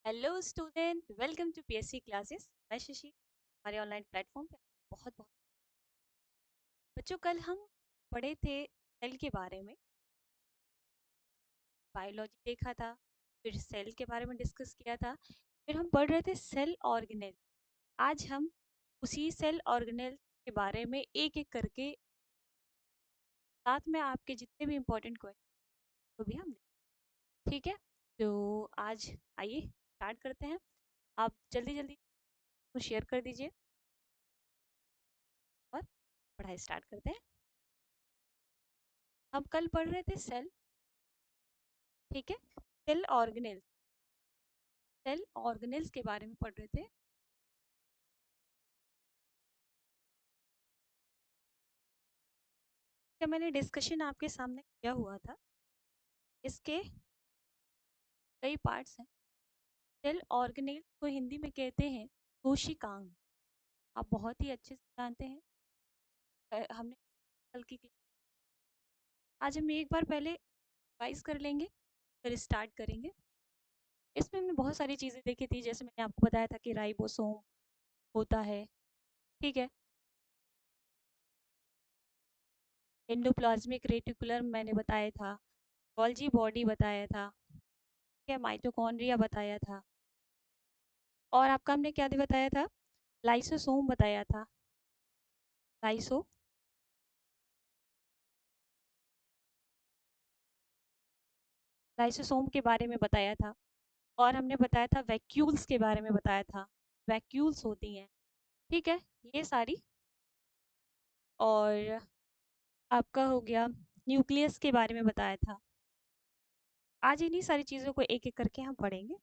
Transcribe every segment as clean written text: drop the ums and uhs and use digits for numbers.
Hello student, welcome to PSC classes. मैं शशि, हमारे online platform पे बहुत बहुत बच्चों, कल हम पढ़े थे सेल के बारे में, बायोलॉजी देखा था, फिर सेल के बारे में डिस्कस किया था, फिर हम पढ़ रहे थे सेल ऑर्गेनेल। आज हम उसी सेल ऑर्गेनेल के बारे में एक एक करके, साथ में आपके जितने भी इम्पोर्टेंट क्वेश्चन को भी हम ठीक है। तो आज आइए स्टार्ट करते हैं। आप जल्दी जल्दी शेयर कर दीजिए और पढ़ाई स्टार्ट करते हैं। हम कल पढ़ रहे थे सेल, ठीक है। सेल ऑर्गेनेल्स के बारे में पढ़ रहे थे। क्या मैंने डिस्कशन आपके सामने किया हुआ था, इसके कई पार्ट्स हैं। सेल ऑर्गेनेल्स को हिंदी में कहते हैं कोशिकांग। आप बहुत ही अच्छे से जानते हैं, हमने कल की आज हम एक बार पहले रिवाइज कर लेंगे, फिर स्टार्ट करेंगे। इसमें हमने बहुत सारी चीज़ें देखी थी, जैसे मैंने आपको बताया था कि राइबोसोम होता है, ठीक है। एंडोप्लाज्मिक रेटिकुलम मैंने बताया था, गोल्जी बॉडी बताया था, ठीक है, माइटोकॉन्ड्रिया बताया था, और आपका हमने क्या बताया था, लाइसोसोम बताया था। लाइसो लाइसोसोम के बारे में बताया था, और हमने बताया था वैक्यूल्स के बारे में बताया था। वैक्यूल्स होती हैं, ठीक है, ये सारी। और आपका हो गया न्यूक्लियस के बारे में बताया था। आज इन्हीं सारी चीज़ों को एक एक करके हम पढ़ेंगे।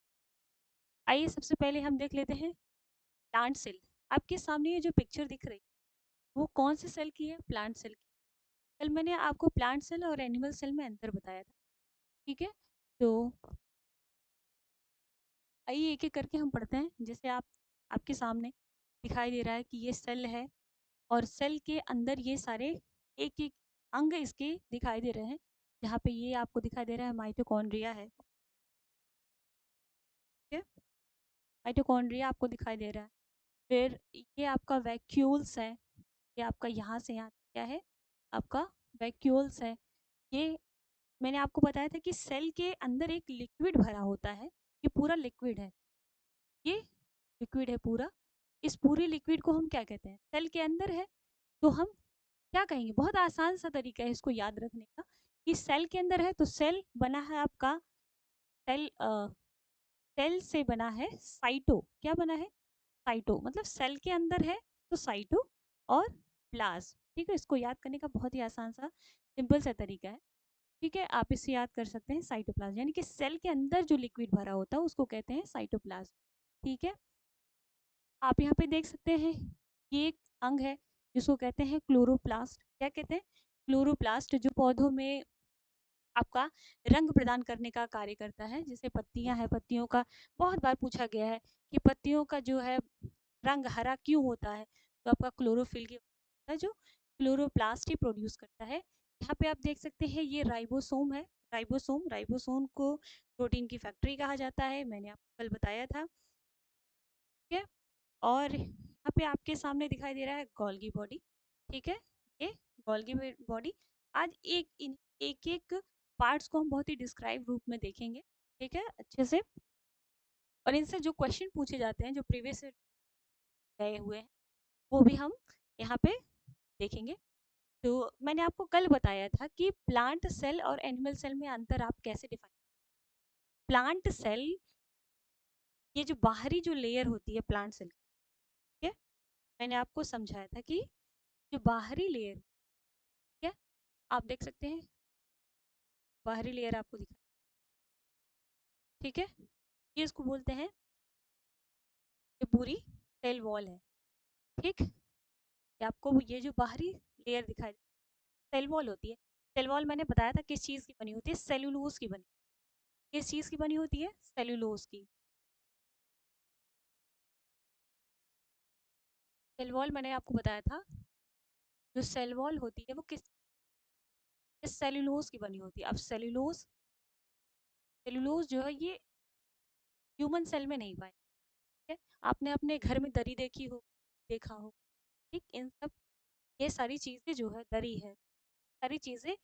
आइए सबसे पहले हम देख लेते हैं प्लांट सेल। आपके सामने ये जो पिक्चर दिख रही है, वो कौन से सेल की है? प्लांट सेल की। कल मैंने आपको प्लांट सेल और एनिमल सेल में अंतर बताया था, ठीक है। तो आइए एक एक करके हम पढ़ते हैं। जैसे आपके सामने दिखाई दे रहा है कि ये सेल है, और सेल के अंदर ये सारे एक एक अंग इसके दिखाई दे रहे हैं। जहाँ पे ये आपको दिखाई दे रहा है माइटोकॉन्ड्रिया है, ठीक है। माइटोकॉन्ड्रिया आपको दिखाई दे रहा है। फिर ये आपका वैक्यूल्स है, ये आपका यहाँ से यहाँ क्या है, आपका वैक्यूल्स है। ये मैंने आपको बताया था कि सेल के अंदर एक लिक्विड भरा होता है, ये पूरा लिक्विड है, ये लिक्विड है पूरा। इस पूरे लिक्विड को हम क्या कहते हैं? सेल के अंदर है, तो हम क्या कहेंगे? बहुत आसान सा तरीका है इसको याद रखने का, कि सेल के अंदर है तो सेल बना है आपका, सेल सेल से बना है साइटो। क्या बना है? साइटो, मतलब सेल के अंदर है तो साइटो और प्लाज्म, ठीक है। इसको याद करने का बहुत ही आसान सा सिंपल सा तरीका है, ठीक है। आप इसे याद कर सकते हैं साइटोप्लाज्म, यानी कि सेल के अंदर जो लिक्विड भरा होता है उसको कहते हैं साइटोप्लाज्म, ठीक है। आप यहाँ पे देख सकते हैं, ये एक अंग है जिसको कहते हैं क्लोरोप्लास्ट। क्या कहते हैं? क्लोरोप्लास्ट, जो पौधों में आपका रंग प्रदान करने का कार्य करता है। जैसे पत्तियां हैं, पत्तियों का बहुत बार पूछा गया है कि पत्तियों का जो है रंग हरा क्यों होता है, तो आपका क्लोरोफिल की वजह है, जो क्लोरोप्लास्ट ही प्रोड्यूस करता है। यहाँ पे आप देख सकते हैं ये राइबोसोम है। राइबोसोम को प्रोटीन की फैक्ट्री कहा जाता है, मैंने आपको कल बताया था, ठीक है। और यहाँ पे आपके सामने दिखाई दे रहा है गोल्गी बॉडी, ठीक है। ये गोल्गी बॉडी, आज एक एक पार्ट्स को हम बहुत ही डिस्क्राइब रूप में देखेंगे, ठीक है, अच्छे से। और इनसे जो क्वेश्चन पूछे जाते हैं, जो प्रीवियस गए हुए हैं, वो भी हम यहाँ पे देखेंगे। तो मैंने आपको कल बताया था कि प्लांट सेल और एनिमल सेल में अंतर आप कैसे डिफाइन। प्लांट सेल, ये जो बाहरी जो लेयर होती है प्लांट सेल, ठीक है, मैंने आपको समझाया था कि जो बाहरी लेयर, ठीक है, आप देख सकते हैं बाहरी लेयर आपको दिखा, ठीक है, ये इसको बोलते हैं, ये पूरी सेल वॉल है, ठीक। ये आपको ये जो बाहरी लेयर दिखाई, सेल वॉल होती है। सेल वॉल मैंने बताया था किस चीज़ की बनी होती है? सेलुलोज की बनी। किस चीज़ की बनी होती है? सेलुलोज की। सेल वॉल मैंने आपको बताया था, जो सेल वॉल होती है वो किस सेलुलोज की बनी होती है। अब सेलुलोज, सेलुलोज जो है ये ह्यूमन सेल में नहीं पाए। ठीक है, आपने अपने घर में दरी देखी हो, देखा हो, ठीक, इन सब, ये सारी चीजें जो है, दरी है, सारी चीजें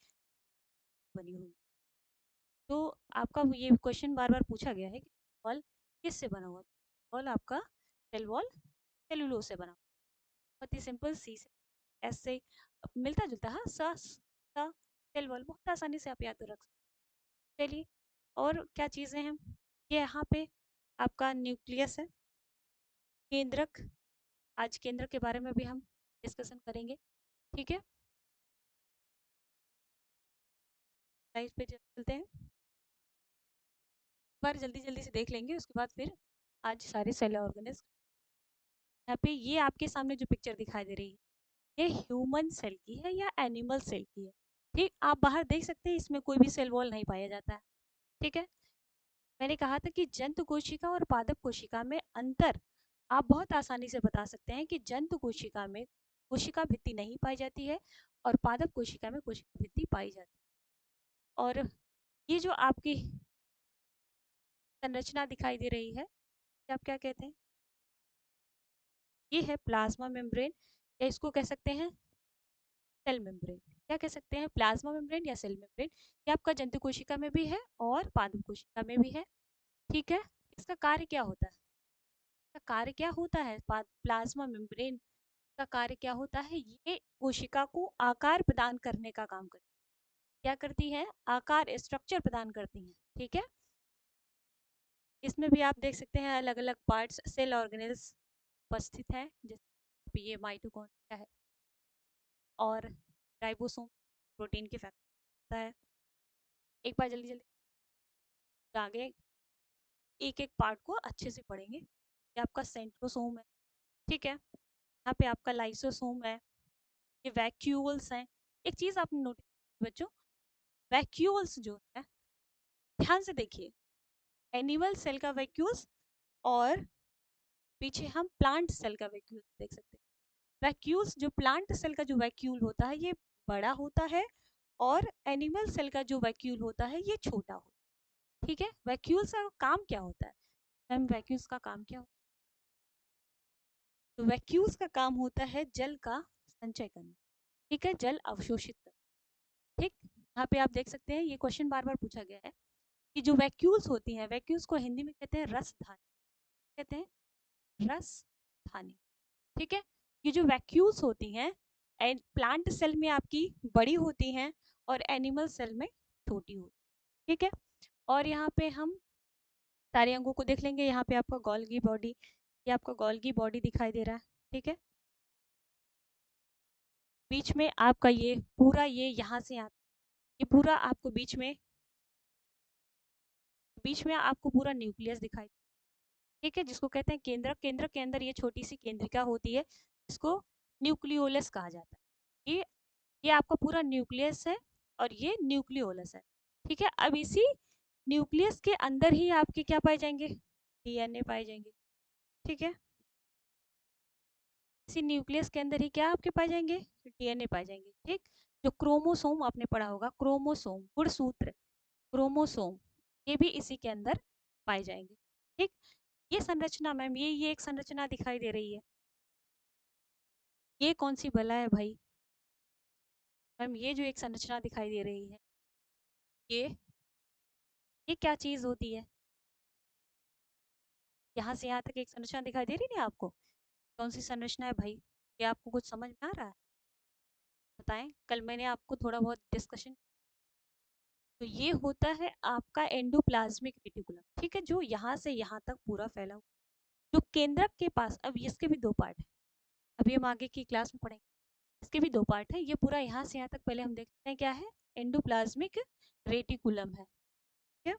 बनी हुई। तो आपका ये क्वेश्चन बार बार पूछा गया है कि वॉल किससे बना हुआ, वॉल आपका सेल वॉल सेलुलोज से बना हुआ। बहुत ही सिंपल, सी से एस से मिलता जुलता, हाँ, सा सेल वॉल, बहुत आसानी से आप याद रख सकते। चलिए, और क्या चीज़ें हैं, ये यहाँ पे आपका न्यूक्लियस है, केंद्रक। आज केंद्रक के बारे में भी हम डिस्कशन करेंगे। ठीक है, स्लाइड पे चलते हैं, एक बार जल्दी जल्दी से देख लेंगे, उसके बाद फिर आज सारे सेल ऑर्गेनिज्म। यहाँ पे ये आपके सामने जो पिक्चर दिखाई दे रही है, ये ह्यूमन सेल की है या एनिमल सेल की है। ठीक, आप बाहर देख सकते हैं, इसमें कोई भी सेल वॉल नहीं पाया जाता है। ठीक है, मैंने कहा था कि जंतु कोशिका और पादप कोशिका में अंतर आप बहुत आसानी से बता सकते हैं कि जंतु कोशिका में कोशिका भित्ति नहीं पाई जाती है और पादप कोशिका में कोशिका भित्ति पाई जाती है। और ये जो आपकी संरचना दिखाई दे रही है, आप क्या कहते हैं, ये है प्लाज्मा मेम्ब्रेन, या इसको कह सकते हैं सेल मेम्ब्रेन। क्या कह सकते हैं, प्लाज्मा मेम्ब्रेन या सेल मेम्ब्रेन। ये आपका जंतु कोशिका में भी है और पादप कोशिका में भी है। ठीक है, इसका कार्य क्या होता है, इसका कार्य क्या होता है, प्लाज्मा मेम्ब्रेन का कार्य क्या होता है, ये कोशिका को आकार प्रदान करने का काम करती है। क्या करती है, आकार, स्ट्रक्चर प्रदान करती है। ठीक है, इसमें भी आप देख सकते हैं अलग अलग पार्ट्स, सेल ऑर्गेनेल्स उपस्थित है, जैसे ये माइटोकॉन्ड्रिया है और राइबोसोम प्रोटीन के फैक्टर है। एक बार जल्दी जल्दी आगे एक एक पार्ट को अच्छे से पढ़ेंगे। ये आपका सेंट्रोसोम है। ठीक है, यहाँ पे आपका लाइसोसोम है, ये वैक्यूल्स हैं। एक चीज आपने नोटिस बच्चों, वैक्यूल्स जो है, ध्यान से देखिए, एनिमल सेल का वैक्यूल्स और पीछे हम प्लांट सेल का वैक्यूल देख सकते हैं। वैक्यूल्स, जो प्लांट सेल का जो वैक्यूल होता है ये बड़ा होता है, और एनिमल सेल का जो वैक्यूल होता है ये छोटा होता है। ठीक है, वैक्यूल्स का काम क्या होता है, मैम वैक्यूल्स का काम क्या होता है, तो वैक्यूल्स का काम होता है जल का संचय करना। ठीक है, जल अवशोषित करना। ठीक, यहाँ पे आप देख सकते हैं, ये क्वेश्चन बार बार पूछा गया है कि जो वैक्यूल्स होती हैं, वैक्यूल्स को हिंदी में कहते हैं रसधानी, कहते हैं रसधानी। ठीक है, ये जो वैक्यूल्स होती हैं, प्लांट सेल में आपकी बड़ी होती हैं और एनिमल सेल में छोटी होती है। ठीक है, और यहाँ पे हम सारे अंगों को देख लेंगे। यहाँ पे आपका गोल्गी बॉडी, ये आपका गोल्गी बॉडी दिखाई दे रहा है। ठीक है, बीच में आपका ये पूरा, ये यहाँ से आता, ये पूरा आपको बीच में आपको पूरा न्यूक्लियस दिखाई। ठीक है, जिसको कहते हैं केंद्रक। केंद्रक के अंदर ये छोटी सी केंद्रिका होती है, जिसको न्यूक्लियोलस कहा जाता है। ये आपका पूरा न्यूक्लियस है और ये न्यूक्लियोलस है। ठीक है, अब इसी न्यूक्लियस के अंदर ही आपके क्या पाए जाएंगे, डीएनए पाए जाएंगे। ठीक है, इसी न्यूक्लियस के अंदर ही क्या आपके पाए जाएंगे, डीएनए पाए जाएंगे। ठीक, जो क्रोमोसोम आपने पढ़ा होगा, क्रोमोसोम, गुणसूत्र, क्रोमोसोम, ये भी इसी के अंदर पाए जाएंगे। ठीक, ये संरचना मैम, ये एक संरचना दिखाई दे रही है, ये कौन सी बला है भाई, मैम ये जो एक संरचना दिखाई दे रही है, ये क्या चीज होती है, यहाँ से यहाँ तक एक संरचना दिखाई दे रही है आपको, कौन सी संरचना है भाई, क्या आपको कुछ समझ में आ रहा है, बताएं। कल मैंने आपको थोड़ा बहुत डिस्कशन, तो ये होता है आपका एंडोप्लाज्मिक रेटिकुलम। ठीक है, जो यहाँ से यहाँ तक पूरा फैला हुआ, जो केंद्रक के पास, अब इसके भी दो पार्ट है, अभी हम आगे की क्लास में पढ़ेंगे, इसके भी दो पार्ट है, ये पूरा यहाँ से यहाँ तक पहले हम देखते हैं क्या है, एंडोप्लाज्मिक रेटिकुलम है। ठीक है,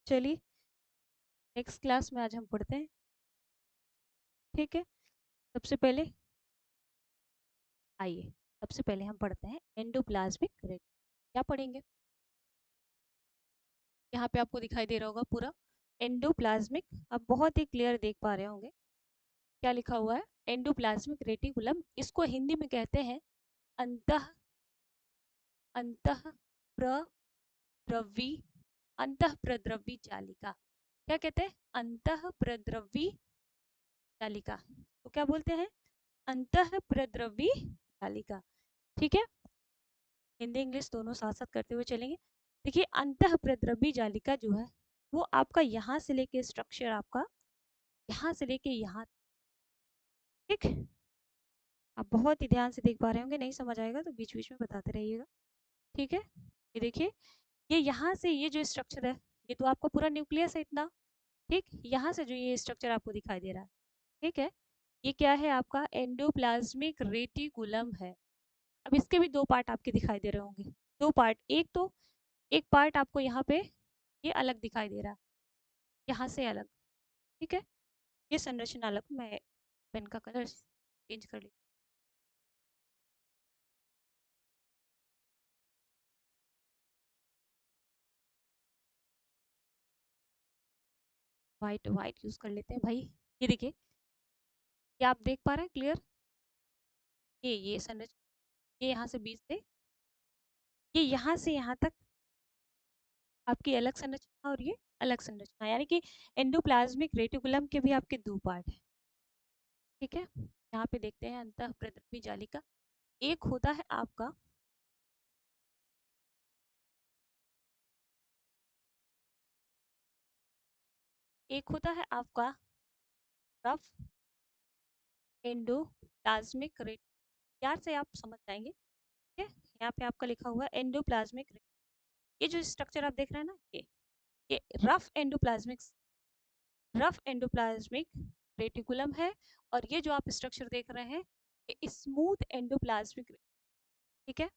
चलिए नेक्स्ट क्लास में आज हम पढ़ते हैं। ठीक है, सबसे पहले आइए, सबसे पहले हम पढ़ते हैं एंडोप्लाज्मिक रेटिकुलम। क्या पढ़ेंगे, यहाँ पे आपको दिखाई दे रहा होगा पूरा एंडोप्लाज्मिक, आप बहुत ही क्लियर देख पा रहे होंगे क्या लिखा हुआ है, एंडोप्लाज्मिक रेटिकुलम। इसको हिंदी में कहते हैं अंतः अंतः प्रस्रवी अंतःप्रद्रवी जालिका। क्या कहते हैं? अंतःप्रद्रवी जालिका। तो क्या बोलते हैं? अंतःप्रद्रवी जालिका। ठीक है, हिंदी इंग्लिश दोनों साथ साथ करते हुए चलेंगे। देखिए, अंतःप्रद्रवी जालिका जो है वो आपका यहाँ से लेके स्ट्रक्चर आपका यहाँ से लेके यहाँ, ठीक। आप बहुत ही ध्यान से देख पा रहे होंगे, नहीं समझ आएगा तो बीच बीच में बताते रहिएगा। ठीक है, ये देखिए, ये यहाँ से ये जो स्ट्रक्चर है ये तो आपका पूरा न्यूक्लियस है इतना, ठीक। यहाँ से जो ये स्ट्रक्चर आपको दिखाई दे रहा है, ठीक है, ये क्या है? आपका एंडोप्लाज्मिक रेटिकुलम है। अब इसके भी दो पार्ट आपके दिखाई दे रहे होंगे, दो पार्ट। एक तो एक पार्ट आपको यहाँ पे ये अलग दिखाई दे रहा है, यहाँ से अलग, ठीक है। ये संरचना अलग, मैं पेन का कलर चेंज कर ली। वाइट वाइट यूज कर लेते हैं भाई। ये देखिए, क्या आप देख पा रहे हैं क्लियर? ये संरचना, ये यहाँ से बीच से ये यहाँ से यहाँ तक आपकी अलग संरचना और ये अलग संरचना, यानी कि एंडोप्लाज्मिक रेटिकुलम के भी आपके दो पार्ट हैं। ठीक है, यहाँ पे देखते हैं अंतःप्रद्रवी जालिका। एक होता है आपका एक होता है आपका रफ एंडोप्लाज्मिक रेट, प्यार से आप समझ जाएंगे, ठीक है। यहाँ पे आपका लिखा हुआ है एंडोप्लाज्मिक, ये जो स्ट्रक्चर आप देख रहे हैं ना, ये रफ एंडोप्लाज्मिक रेटिकुलम है। और ये जो आप स्ट्रक्चर देख रहे हैं ये स्मूथ एंडोप्लाज्मिक, ठीक है।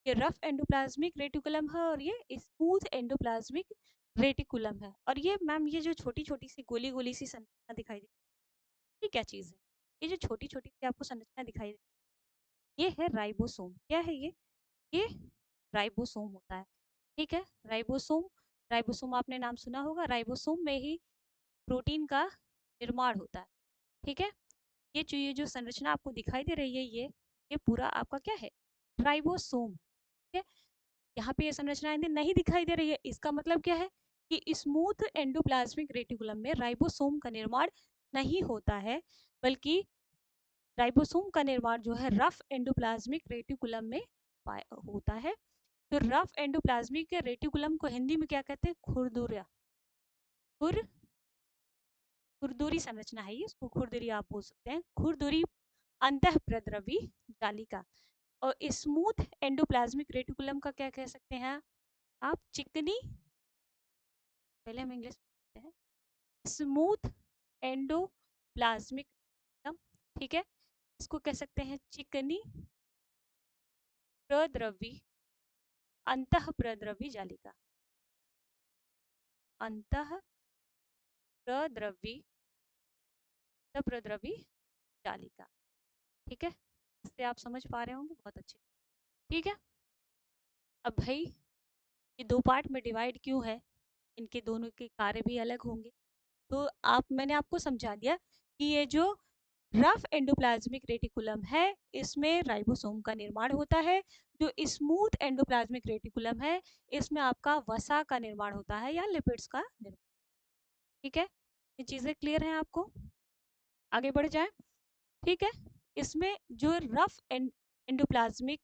ये रफ एंडोप्लाज्मिक रेटिकुलम है और ये स्मूथ एंडोप्लाज्मिक रेटिकुलम है। और ये मैम, ये जो छोटी छोटी सी गोली गोली सी संरचना दिखाई दे, ये क्या चीज़ है? ये जो छोटी छोटी सी आपको संरचना दिखाई दे, ये है राइबोसोम। क्या है ये राइबोसोम होता है, ठीक है। राइबोसोम, राइबोसोम आपने नाम सुना होगा, राइबोसोम में ही प्रोटीन का निर्माण होता है, ठीक है। ये जो संरचना आपको दिखाई दे रही है, ये पूरा आपका क्या है? राइबोसोम, ठीक है। यहाँ पे ये संरचना यदि नहीं दिखाई दे रही है, इसका मतलब क्या है कि स्मूथ एंडोप्लाज्मिक रेटिकुलम में राइबोसोम का निर्माण नहीं होता है, बल्कि राइबोसोम का निर्माण जो है रफ एंडोप्लाज्मिक रेटिकुलम में होता है। तो रफ एंडोप्लाज्मिक रेटिकुलम को हिंदी में क्या कहते हैं? खुरदुरा, खुर खुरदुरी संरचना है ये, इसको खुरदुरी आप बोल सकते हैं, खुरदुरी अंतःप्रद्रवी जालिका। और स्मूथ एंडोप्लाज्मिक रेटिकुलम का क्या कह सकते हैं आप? चिकनी, पहले हम इंग्लिश में हैं, स्मूथ एंडोप्लाज्मिक, ठीक है। इसको कह सकते हैं चिकनी प्रद्रवी अंतःप्रद्रवी जालिका, अंतःप्रद्रवी प्रद्रवी जालिका, ठीक है। इससे आप समझ पा रहे होंगे, बहुत अच्छे, ठीक है। अब भाई, ये दो पार्ट में डिवाइड क्यों है? इनके दोनों के कार्य भी अलग होंगे। तो मैंने आपको समझा दिया कि ये जो रफ एंडोप्लाज्मिक रेटिकुलम है, इसमें राइबोसोम का निर्माण होता है। जो स्मूथ एंडोप्लाज्मिक रेटिकुलम है, इसमें आपका वसा का निर्माण होता है या लिपिड्स का निर्माण, ठीक है। ये चीजें क्लियर हैं आपको? आगे बढ़ जाए, ठीक है। इसमें जो रफ एंडोप्लाज्मिक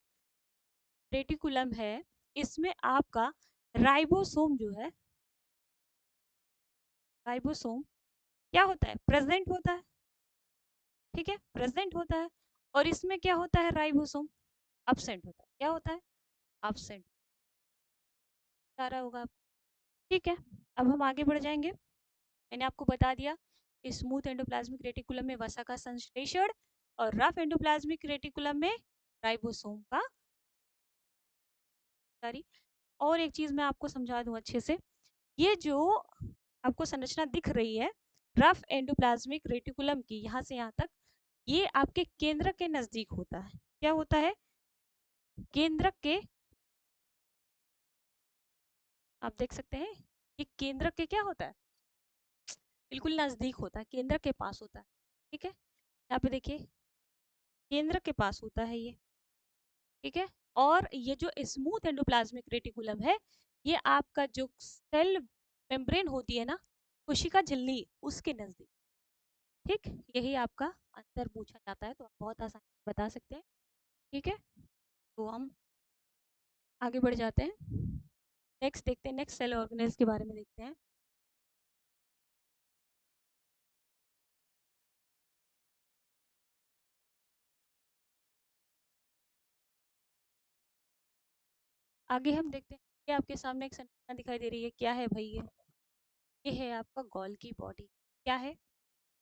रेटिकुलम है, इसमें आपका राइबोसोम जो है, राइबोसोम क्या होता है? प्रेजेंट होता है, ठीक है, प्रेजेंट होता है। और इसमें क्या होता है? राइबोसोम अब्सेंट होता है। क्या होता है? अब्सेंट, आ रहा होगा आप, ठीक है। अब हम आगे बढ़ जाएंगे। मैंने आपको बता दिया स्मूथ एंडोप्लाज्मिक रेटिकुलम में वसा का संश्लेषण और रफ एंडोप्लाज्मिक रेटिकुलम में राइबोसोम का, सॉरी, और एक चीज मैं आपको समझा दूं अच्छे से। ये जो आपको संरचना दिख रही है रफ एंडोप्लाज्मिक रेटिकुलम की, यहाँ से यहाँ तक, ये आपके केंद्र के नजदीक होता है। क्या होता है? केंद्र के, आप देख सकते हैं, ये केंद्र के क्या होता है? बिल्कुल नजदीक होता है, केंद्र के पास होता है, ठीक है। यहाँ पे देखिए, केंद्र के पास होता है ये, ठीक है। और ये जो स्मूथ एंडोप्लाज्मिक रेटिकुलम है, ये आपका जो सेल मेम्ब्रेन होती है ना, कोशिका झिल्ली, उसके नजदीक। ठीक, यही आपका आंसर पूछा जाता है, तो आप बहुत आसानी से बता सकते हैं। ठीक है, तो हम आगे बढ़ जाते हैं। नेक्स्ट देखते हैं, नेक्स्ट सेल ऑर्गेनेल्स के बारे में देखते हैं। आगे हम देखते हैं, ये आपके सामने एक संरचना दिखाई दे रही है, क्या है भाई ये है आपका गोल्गी बॉडी। क्या है?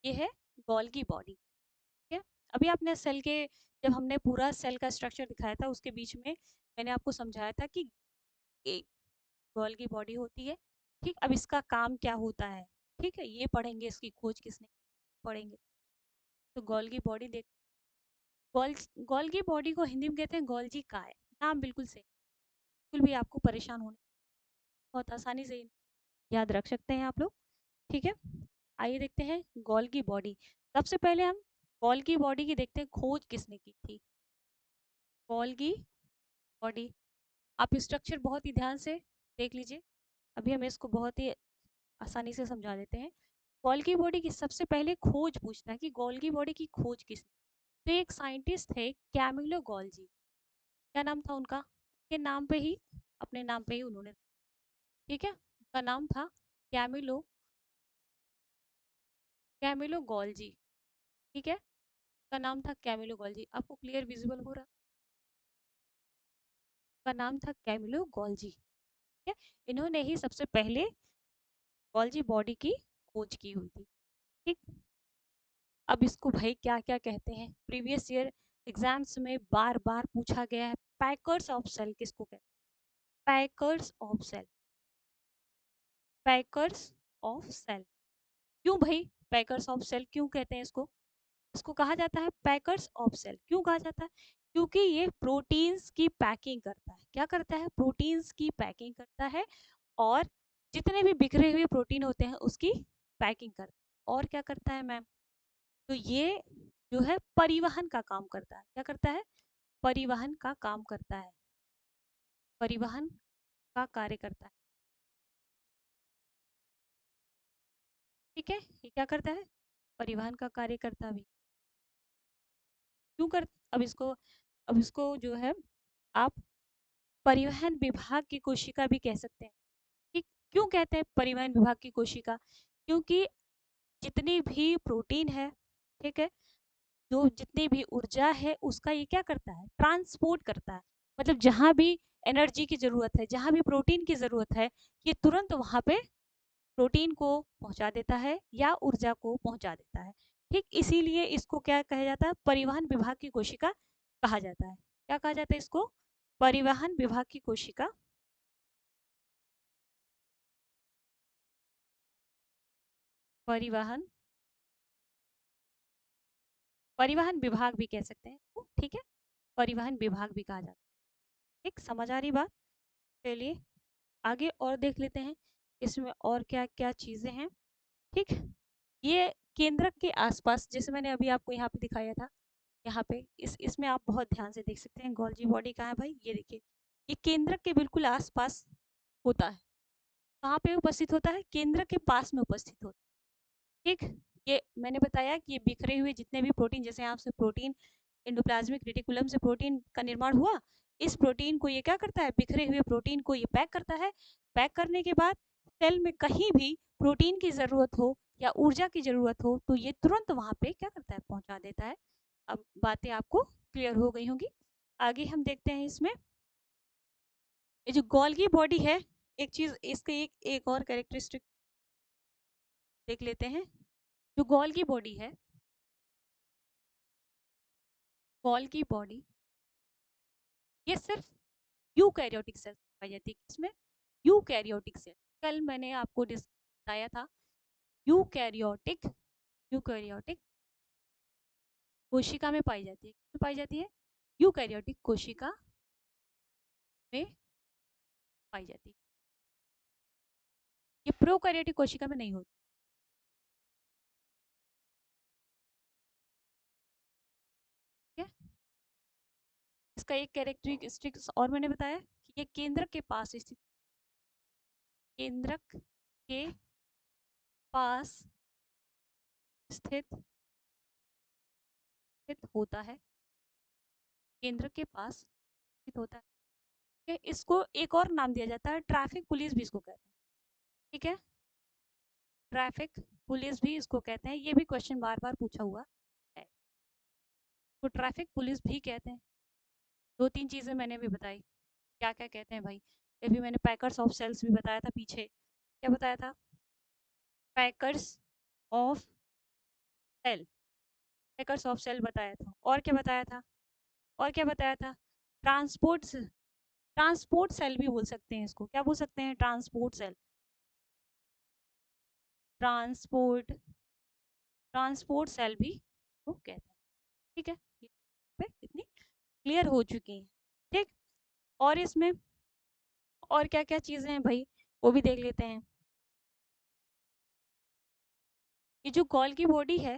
ये है गोल्गी बॉडी। ठीक है, अभी आपने सेल के, जब हमने पूरा सेल का स्ट्रक्चर दिखाया था, उसके बीच में मैंने आपको समझाया था कि एक गोल्गी बॉडी होती है। ठीक, अब इसका काम क्या होता है, ठीक है, ये पढ़ेंगे, इसकी खोज किसने पढ़ेंगे। तो गोल्गी बॉडी देख, गोल गोल्गी बॉडी को हिंदी में कहते हैं गोल्जी काय। नाम बिल्कुल सही, बिल्कुल भी आपको परेशान होने, बहुत आसानी से याद रख सकते हैं आप लोग। ठीक है, आइए देखते हैं गोल्गी बॉडी। सबसे पहले हम गोल्गी बॉडी की देखते हैं, खोज किसने की थी। गोल्गी बॉडी, आप स्ट्रक्चर बहुत ही ध्यान से देख लीजिए, अभी हम इसको बहुत ही आसानी से समझा देते हैं। गोल्गी बॉडी की सबसे पहले खोज पूछना है कि गोल्गी बॉडी की खोज किसने। तो एक साइंटिस्ट थे कैमिलो गोल्जी, क्या नाम था उनका, के नाम पे ही, अपने नाम पे ही उन्होंने, ठीक है, उनका नाम था कैमिलो, कैमिलो गोल्जी। ठीक है, का नाम था कैमिलो गोल्जी, आपको क्लियर विजिबल हो रहा, का नाम था कैमिलो गोल्जी। ठीक है, इन्होंने ही सबसे पहले गोल्जी बॉडी की खोज की हुई थी। ठीक, अब इसको भाई क्या क्या कहते हैं, प्रीवियस ईयर एग्जाम्स में बार बार पूछा गया है, पैकर्स ऑफ सेल किसको कहते हैं, packers of cell, packers of cell. क्यों भाई पैकर्स ऑफ सेल क्यों कहते हैं इसको, इसको कहा जाता है पैकर्स ऑफ सेल, क्यों कहा जाता है, क्योंकि ये प्रोटीन्स की पैकिंग करता है। क्या करता है, प्रोटीन्स की पैकिंग करता है, और जितने भी बिखरे हुए प्रोटीन होते हैं उसकी पैकिंग करता है। और क्या करता है मैम, तो ये जो है परिवहन का काम करता है। क्या करता है, परिवहन का काम करता है, परिवहन का कार्य करता है। ठीक है, ये क्या करता है, परिवहन का कार्य करता भी, क्यों कर, अब इसको जो है आप परिवहन विभाग की कोशिका भी कह सकते हैं। ठीक, क्यों कहते हैं परिवहन विभाग की कोशिका, क्योंकि जितनी भी प्रोटीन है, ठीक है, जो जितनी भी ऊर्जा है उसका ये क्या करता है, ट्रांसपोर्ट करता है। मतलब जहां भी एनर्जी की जरूरत है, जहां भी प्रोटीन की जरूरत है, ये तुरंत वहां पे प्रोटीन को पहुंचा देता है या ऊर्जा को पहुंचा देता है। ठीक, इसीलिए इसको क्या कहा जाता है, परिवहन विभाग की कोशिका कहा जाता है। क्या कहा जाता है इसको, परिवहन विभाग की कोशिका, परिवहन, परिवहन विभाग भी कह सकते हैं इसको, ठीक है, परिवहन विभाग भी कहा जाता है। ठीक, समझ आ रही बात। चलिए आगे और देख लेते हैं, इसमें और क्या क्या चीजें हैं। ठीक, ये केंद्रक के आसपास, जैसे मैंने अभी आपको यहाँ पे दिखाया था, यहाँ पे इसमें आप बहुत ध्यान से देख सकते हैं, गोल्जी बॉडी कहाँ है भाई, ये देखिए, ये केंद्रक के बिल्कुल आसपास होता है। कहाँ पे उपस्थित होता है, केंद्रक के पास में उपस्थित होता है। ठीक, ये मैंने बताया कि ये बिखरे हुए जितने भी प्रोटीन, जैसे यहाँ से प्रोटीन, एंडोप्लाज्मिक रेटिकुलम से प्रोटीन का निर्माण हुआ, इस प्रोटीन को ये क्या करता है, बिखरे हुए प्रोटीन को ये पैक करता है। पैक करने के बाद सेल में कहीं भी प्रोटीन की ज़रूरत हो या ऊर्जा की ज़रूरत हो, तो ये तुरंत वहाँ पे क्या करता है, पहुँचा देता है। अब बातें आपको क्लियर हो गई होंगी। आगे हम देखते हैं इसमें, ये जो गोल्गी बॉडी है, एक चीज़ इसके एक और कैरेक्टरिस्टिक देख लेते हैं। जो गोल्गी बॉडी है, गोल्गी बॉडी, ये सिर्फ यूकैरियोटिक सेल पाई जाती है। किसमें, यूकैरियोटिक सेल, कल मैंने आपको बताया था, यूकैरियोटिक, यूकैरियोटिक कोशिका में पाई जाती है। किसमें पाई जाती है, यूकैरियोटिक कोशिका में पाई जाती है, ये प्रोकैरियोटिक कोशिका में नहीं होती है। इसका एक कैरेक्टरिस्टिक्स और मैंने बताया कि ये केंद्र के पास स्थित, केंद्रक के पास स्थित स्थित होता है। केंद्र के पास स्थित होता है। ठीक है, इसको एक और नाम दिया जाता है, ट्रैफिक पुलिस भी इसको कहते हैं। ठीक है, ट्रैफिक पुलिस भी इसको कहते हैं। ये भी क्वेश्चन बार बार पूछा हुआ है, तो ट्रैफिक पुलिस भी कहते हैं। दो तीन चीजें मैंने भी बताई, क्या क्या कहते हैं भाई। अभी मैंने पैकर्स ऑफ सेल्स भी बताया था पीछे। क्या बताया था? Packers of cell, packers of cell बताया था। और क्या बताया था? और क्या बताया था? ट्रांसपोर्ट, ट्रांसपोर्ट सेल भी बोल सकते हैं इसको। क्या बोल सकते हैं? Transport cell, transport, transport cell भी वो कहते हैं। ठीक है, ये पे इतनी क्लियर हो चुकी हैं। ठीक, और इसमें और क्या क्या चीजें हैं भाई, वो भी देख लेते हैं। ये जो गॉल की बॉडी है,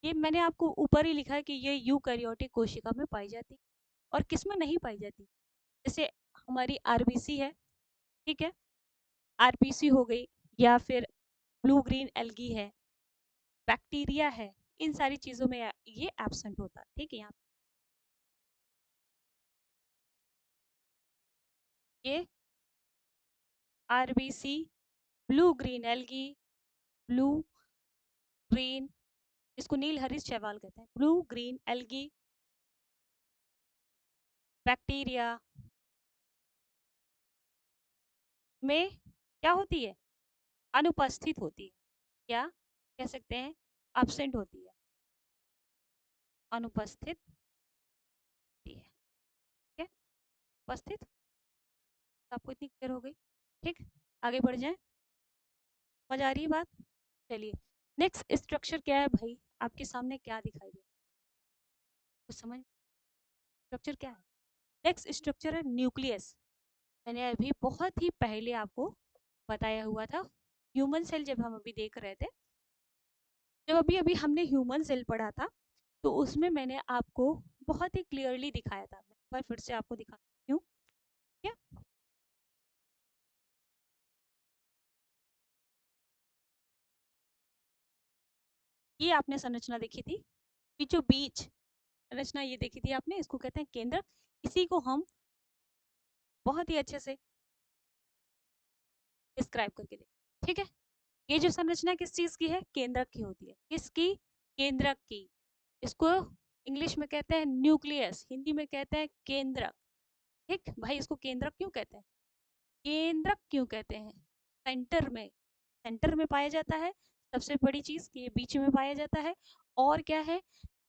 ये मैंने आपको ऊपर ही लिखा है कि ये यूकैरियोटिक कोशिका में पाई जाती है और किस में नहीं पाई जाती। जैसे हमारी आरबीसी है, ठीक है, आरबीसी हो गई, या फिर ब्लू ग्रीन एल्गी है, बैक्टीरिया है, इन सारी चीजों में ये एब्सेंट होता है। ठीक है, यहाँ ये RBC, blue green algae, blue green, इसको नील हरीश शैवाल कहते हैं, ब्लू ग्रीन एल्गी, बैक्टीरिया में क्या होती है? अनुपस्थित होती है, या कह सकते हैं एब्सेंट होती है, अनुपस्थित होती है। ठीक है, उपस्थित, आपको इतनी क्लियर हो गई। ठीक, आगे बढ़ जाए, समझ आ रही है बात? चलिए, नेक्स्ट स्ट्रक्चर क्या है भाई, आपके सामने क्या दिखाई दे, कुछ समझ? स्ट्रक्चर क्या है? नेक्स्ट स्ट्रक्चर है न्यूक्लियस। मैंने अभी बहुत ही पहले आपको बताया हुआ था, ह्यूमन सेल जब हम अभी देख रहे थे, जब अभी अभी हमने ह्यूमन सेल पढ़ा था, तो उसमें मैंने आपको बहुत ही क्लियरली दिखाया था। मैं एक बार फिर से आपको दिखाती हूँ। क्या ये आपने संरचना देखी थी, बीचों बीच संरचना ये देखी थी आपने, इसको कहते हैं केंद्रक। इसी को हम बहुत ही अच्छे से डिस्क्राइब करके देखें। ठीक है, ये जो संरचना किस चीज की है? केंद्रक की होती है। किसकी? केंद्रक की। इसको इंग्लिश में कहते हैं न्यूक्लियस, हिंदी में कहते हैं केंद्रक। ठीक भाई, इसको केंद्रक क्यों कहते हैं? केंद्रक क्यों कहते हैं? सेंटर में, सेंटर में पाया जाता है। सबसे बड़ी चीज ये बीच में पाया जाता है। और क्या है?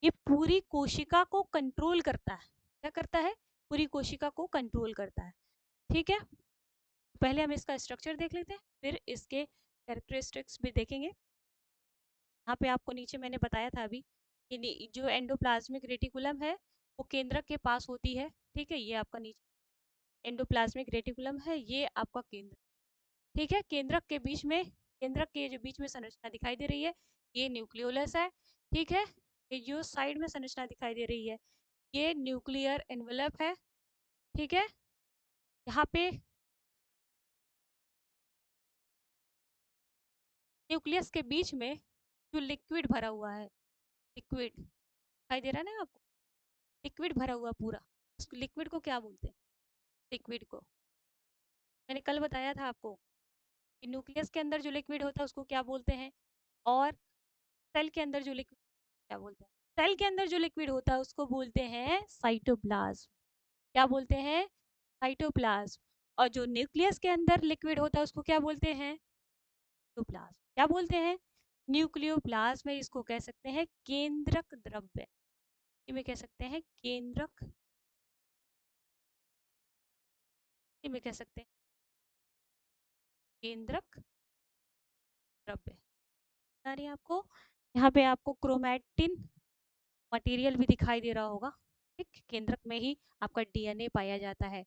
ये पूरी कोशिका को कंट्रोल करता है। क्या करता है? पूरी कोशिका को कंट्रोल करता है। ठीक है, पहले हम इसका स्ट्रक्चर देख लेते हैं, फिर इसके कैरेक्टरिस्टिक्स भी देखेंगे। यहाँ पे आपको नीचे मैंने बताया था अभी कि जो एंडोप्लाज्मिक रेटिकुलम है वो केंद्रक के पास होती है। ठीक है, ये आपका नीचे एंडोप्लाज्मिक रेटिकुलम है, ये आपका केंद्र। ठीक है, केंद्रक के बीच में, केंद्रक के जो बीच में संरचना दिखाई दे रही है, ये न्यूक्लियोलस है। ठीक है, ये जो साइड में संरचना दिखाई दे रही है, ये न्यूक्लियर एनवेलप है। ठीक है, यहाँ पे न्यूक्लियस के बीच में जो लिक्विड भरा हुआ है, लिक्विड दिखाई दे रहा है ना आपको, लिक्विड भरा हुआ पूरा, उस लिक्विड को क्या बोलते हैं? लिक्विड को मैंने कल बताया था आपको कि न्यूक्लियस के अंदर जो लिक्विड होता है उसको क्या बोलते हैं, और सेल के अंदर जो लिक्विड क्या बोलते हैं? सेल के अंदर जो लिक्विड होता है उसको बोलते हैं साइटोप्लाज्म। क्या बोलते हैं? साइटोप्लाज्म। और जो न्यूक्लियस के अंदर लिक्विड होता है उसको क्या बोलते हैं? न्यूक्लियोप्लाज्म। क्या बोलते हैं? न्यूक्लियोप्लाज्म में इसको कह सकते हैं केंद्रक द्रव्य, में कह सकते हैं केंद्रक, में कह सकते हैं केंद्रक द्रव्य। आ रही है आपको? यहाँ पे आपको क्रोमैटिन मटेरियल भी दिखाई दे रहा होगा। ठीक, केंद्रक में ही आपका डीएनए पाया जाता है।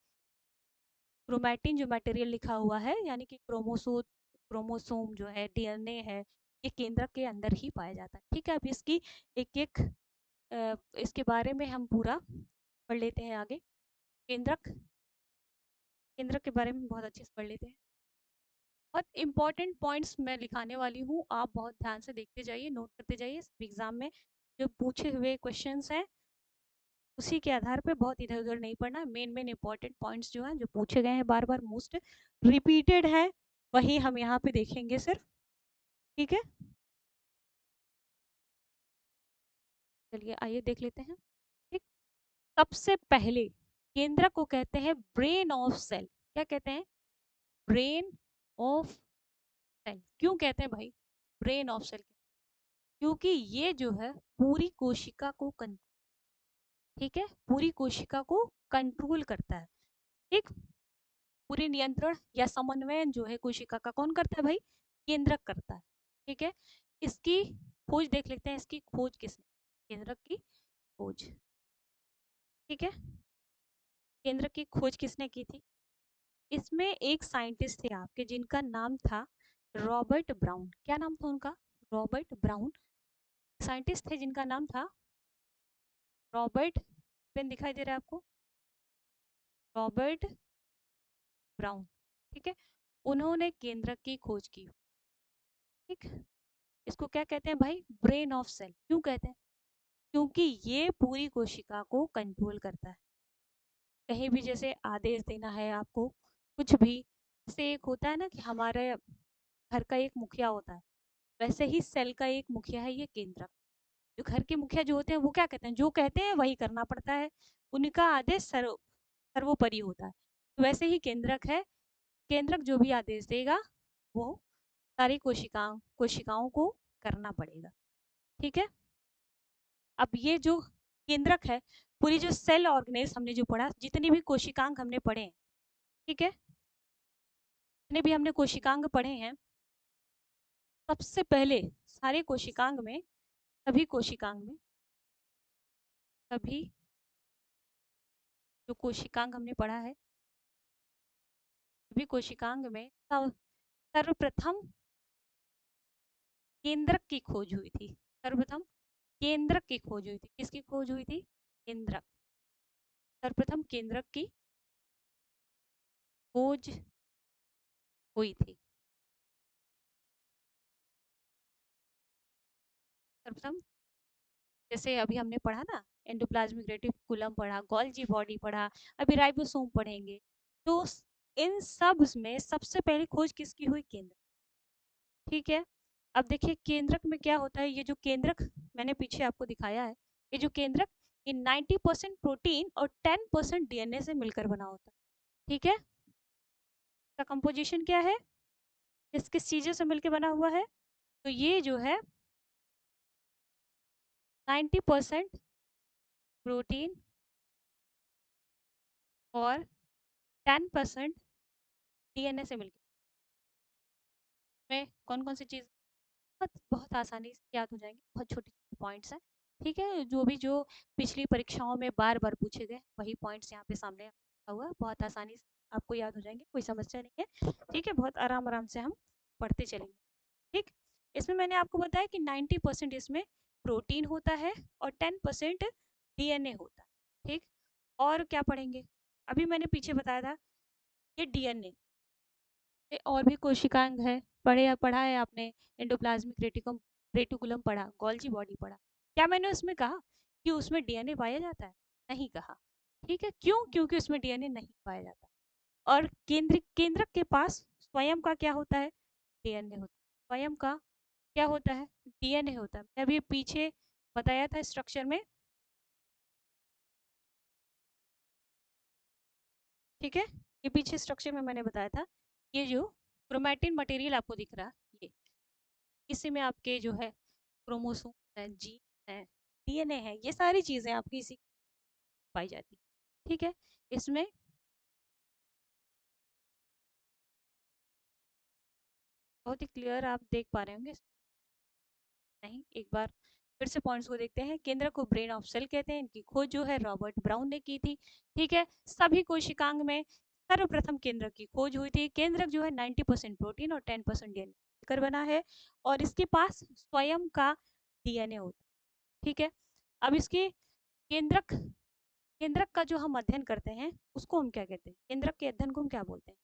क्रोमैटिन जो मटेरियल लिखा हुआ है, यानी कि क्रोमोसोम, क्रोमोसोम जो है, डीएनए है, ये केंद्रक के अंदर ही पाया जाता है। ठीक है, अब इसकी एक एक इसके बारे में हम पूरा पढ़ लेते हैं आगे। केंद्रक, केंद्रक के बारे में बहुत अच्छे से पढ़ लेते हैं। बहुत इंपॉर्टेंट पॉइंट्स मैं लिखाने वाली हूँ, आप बहुत ध्यान से देखते जाइए, नोट करते जाइए। एग्जाम में जो पूछे हुए क्वेश्चंस हैं उसी के आधार पे, बहुत इधर उधर नहीं पढ़ना। मेन मेन इंपॉर्टेंट पॉइंट्स जो हैं जो पूछे गए हैं बार बार, मोस्ट रिपीटेड है, वही हम यहाँ पे देखेंगे सिर्फ। ठीक है, चलिए आइए देख लेते हैं। ठीक, सबसे पहले केंद्रक को कहते हैं ब्रेन ऑफ सेल। क्या कहते हैं? Brain of cell. क्यों कहते हैं भाई ब्रेन ऑफ सेल? क्योंकि ये जो है पूरी कोशिका को ठीक है, पूरी कोशिका को कंट्रोल करता है। ठीक, पूरी नियंत्रण या समन्वय जो है कोशिका का कौन करता है भाई? केंद्रक करता है। ठीक है, इसकी खोज देख लेते हैं, इसकी खोज किसने? केंद्रक की खोज। ठीक है, केंद्रक की खोज किसने की थी? इसमें एक साइंटिस्ट थे आपके जिनका नाम था रॉबर्ट ब्राउन। क्या नाम था उनका? Robert brown. साइंटिस्ट थे जिनका नाम था रॉबर्ट, पेन दिखाई दे रहा है आपको? Robert brown. ठीक है, उन्होंने केंद्रक की खोज की। ठीक, इसको क्या कहते हैं भाई? Brain of cell. क्यों कहते हैं? क्योंकि ये पूरी कोशिका को कंट्रोल करता है। कहीं भी जैसे आदेश देना है आपको, कुछ भी, जैसे एक होता है ना कि हमारे घर का एक मुखिया होता है, वैसे ही सेल का एक मुखिया है ये केंद्रक। जो घर के मुखिया जो होते हैं वो क्या कहते हैं? जो कहते हैं वही करना पड़ता है, उनका आदेश सर्वोपरि होता है। तो वैसे ही केंद्रक है, केंद्रक जो भी आदेश देगा वो सारी कोशिकाओं को करना पड़ेगा। ठीक है, अब ये जो केंद्रक है, पूरी जो सेल ऑर्गेनेज हमने जो पढ़ा, जितनी भी कोशिकांग हमने पढ़े हैं, ठीक है, जितने भी हमने कोशिकांग पढ़े हैं, सबसे पहले सारे कोशिकांग में, सभी कोशिकांग में, सभी जो कोशिकांग हमने पढ़ा है, सभी कोशिकांग में सर्वप्रथम केंद्रक की खोज हुई थी। सर्वप्रथम केंद्रक की खोज हुई थी। किसकी खोज हुई थी? केंद्रक। सर्वप्रथम केंद्रक की खोज हुई थी। सर्वप्रथम, जैसे अभी हमने पढ़ा ना, एंडोप्लाज्मिक रेटिकुलम पढ़ा, गोल्जी बॉडी पढ़ा, अभी राइबोसोम पढ़ेंगे। तो इन सब में सबसे पहले खोज किसकी हुई? केंद्र। ठीक है, अब देखिए केंद्रक में क्या होता है। ये जो केंद्रक मैंने पीछे आपको दिखाया है, ये जो केंद्रक, ये 90% प्रोटीन और 10% डीएनए से मिलकर बना होता है। ठीक है, इसका कंपोजिशन क्या है? किस किस चीजों से मिलकर बना हुआ है? तो ये जो है 90% प्रोटीन और 10% डीएनए से मिलकर, में कौन कौन सी चीज बहुत बहुत आसानी से याद हो जाएंगे, बहुत छोटे छोटे पॉइंट्स हैं। ठीक है, जो भी जो पिछली परीक्षाओं में बार बार पूछे गए वही पॉइंट्स यहाँ पे सामने रखा हुआ है, बहुत आसानी से आपको याद हो जाएंगे, कोई समस्या नहीं है। ठीक है, बहुत आराम आराम से हम पढ़ते चलेंगे। ठीक, इसमें मैंने आपको बताया कि 90% इसमें प्रोटीन होता है और 10% डीएनए होता है। ठीक, और क्या पढ़ेंगे? अभी मैंने पीछे बताया था ये डीएनए और भी कोशिकांग है, पढ़ा है आपने, एंडोप्लाज्मिक रेटिकुलम पढ़ा, गोल्जी बॉडी पढ़ा। क्या मैंने उसमें कहा कि उसमें डीएनए पाया जाता है? नहीं कहा। ठीक है, क्यों? क्योंकि उसमें डीएनए नहीं पाया जाता। और केंद्रक के पास स्वयं का क्या होता है? डीएनए होता है। स्वयं का क्या होता है? डीएनए होता है। मैं अभी पीछे बताया था स्ट्रक्चर में। ठीक है, ये पीछे स्ट्रक्चर में मैंने बताया था, ये जो क्रोमैटिन मटेरियल आपको दिख रहा है, ये इसी में आपके जो है क्रोमोसोम है, जीन है, डीएनए है, ये सारी चीजें आपकी इसी पाई जाती। ठीक है, इसमें बहुत ही क्लियर आप देख पा रहे होंगे। नहीं, एक बार फिर से पॉइंट्स को देखते हैं। केंद्र को ब्रेन ऑफ सेल कहते हैं, इनकी खोज जो है रॉबर्ट ब्राउन ने की थी। ठीक है, सभी कोशिकांग में सर्वप्रथम केंद्र की खोज हुई थी। केंद्रक जो है 90% प्रोटीन और 10% डीएनए कर बना है, और इसके पास स्वयं का डीएनए होता है। ठीक है, अब इसके केंद्रक केंद्रक का जो हम अध्ययन करते हैं उसको हम क्या कहते हैं? केंद्रक के अध्ययन को हम क्या बोलते हैं?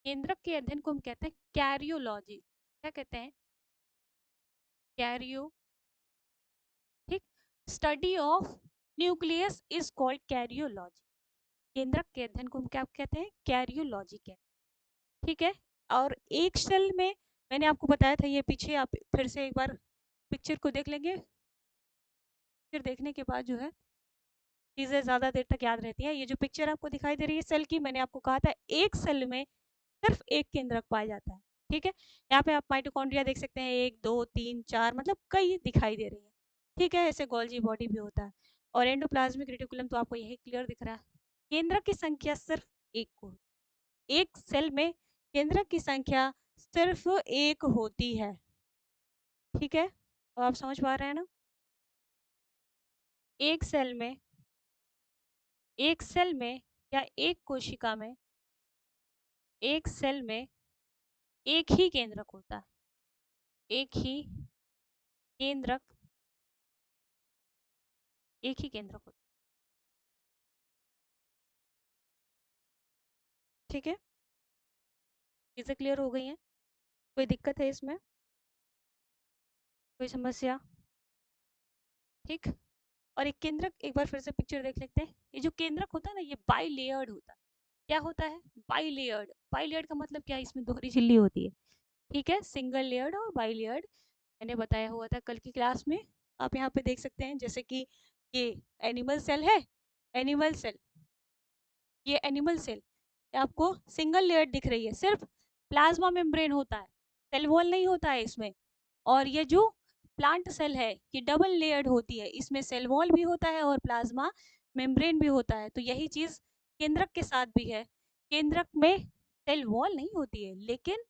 केंद्रक के अध्ययन को हम कहते हैं कैरियोलॉजी। क्या कहते हैं? कैरियो, ठीक। Study of nucleus is called karyology. केंद्रक के अध्ययन को हम क्या कहते हैं? कैरियोलॉजी कहते हैं, ठीक है। और एक सेल में, मैंने आपको बताया था ये पीछे, आप फिर से एक बार पिक्चर को देख लेंगे, फिर देखने के बाद जो है चीज़ें ज़्यादा देर तक याद रहती हैं। ये जो पिक्चर आपको दिखाई दे रही है सेल की, मैंने आपको कहा था एक सेल में सिर्फ एक केंद्रक पाया जाता है, ठीक है। यहाँ पे आप माइटोकॉन्ड्रिया देख सकते हैं, 1 2 3 4, मतलब कई दिखाई दे रही है, ठीक है। ऐसे गोल्जी बॉडी भी होता है। और एंडोप्लाज्मिक रेटिकुलम तो आपको यही क्लियर दिख रहा है। केंद्रक की संख्या सिर्फ एक को, एक सेल में केंद्रक की संख्या सिर्फ एक होती है, ठीक है। तो आप समझ पा रहे हैं ना? एक सेल में, एक सेल में या एक कोशिका में, एक सेल में एक ही केंद्रक होता है, एक ही केंद्रक, एक ही केंद्रक होता है, ठीक है। चीजें क्लियर हो गई हैं? कोई दिक्कत है इसमें? कोई समस्या? ठीक। और एक केंद्रक, एक बार फिर से पिक्चर देख लेते हैं। ये जो केंद्रक होता है ना, ये बाई लेयर्ड होता है। क्या होता है? By layered. बाई लेयर्ड का मतलब क्या है? इसमें दोहरी झिल्ली होती है, ठीक है। सिंगल लेयर्ड और बाई लेयर्ड मैंने बताया हुआ था कल की क्लास में। आप यहाँ पे देख सकते हैं, जैसे कि ये एनिमल सेल है, एनिमल सेल, ये एनिमल सेल आपको सिंगल लेयर दिख रही है, सिर्फ प्लाज्मा मेम्ब्रेन होता है, सेल वॉल नहीं होता है इसमें। और ये जो प्लांट सेल है ये डबल लेयर्ड होती है, इसमें सेल वॉल भी होता है और प्लाज्मा मेम्ब्रेन भी होता है। तो यही चीज केंद्रक के साथ भी है। केंद्रक में सेल वॉल नहीं होती है, लेकिन